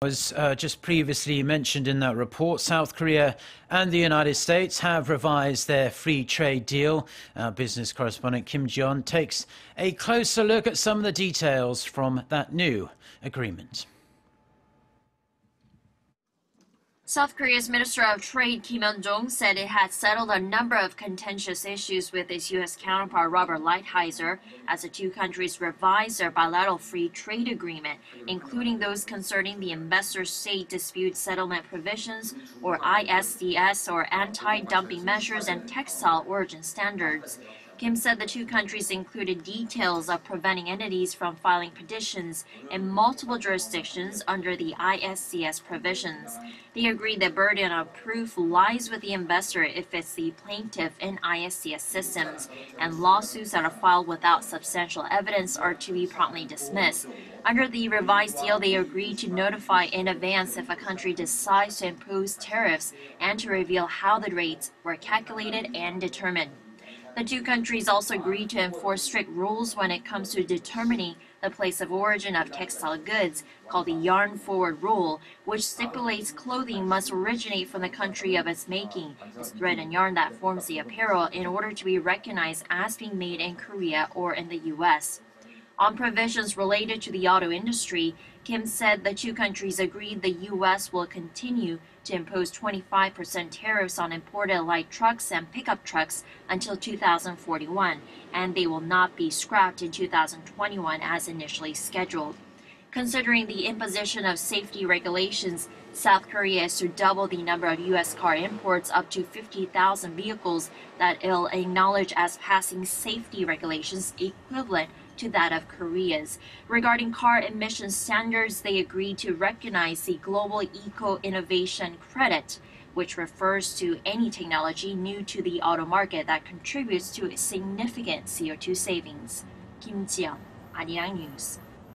As just previously mentioned in that report, South Korea and the United States have revised their free trade deal. Our business correspondent Kim Jiyeon takes a closer look at some of the details from that new agreement. South Korea's Minister of Trade Kim Jiyeon said it had settled a number of contentious issues with its U.S. counterpart Robert Lighthizer as the two countries revised their bilateral free trade agreement, including those concerning the investor-state dispute settlement provisions, or ISDS, or anti-dumping measures and textile origin standards. Kim said the two countries included details of preventing entities from filing petitions in multiple jurisdictions under the ISDS provisions. They agreed the burden of proof lies with the investor if it's the plaintiff in ISDS systems, and lawsuits that are filed without substantial evidence are to be promptly dismissed. Under the revised deal, they agreed to notify in advance if a country decides to impose tariffs and to reveal how the rates were calculated and determined. The two countries also agreed to enforce strict rules when it comes to determining the place of origin of textile goods, called the Yarn Forward Rule, which stipulates clothing must originate from the country of its making. It's thread and yarn that forms the apparel in order to be recognized as being made in Korea or in the U.S. On provisions related to the auto industry, Kim said the two countries agreed the U.S. will continue to impose 25% tariffs on imported light trucks and pickup trucks until 2041, and they will not be scrapped in 2021 as initially scheduled. Considering the imposition of safety regulations, South Korea is to double the number of U.S. car imports up to 50,000 vehicles that it'll acknowledge as passing safety regulations equivalent to that of Korea's. Regarding car emission standards, they agreed to recognize the Global Eco-Innovation Credit, which refers to any technology new to the auto market that contributes to significant CO2 savings. Kim Jiyeon, Arirang News.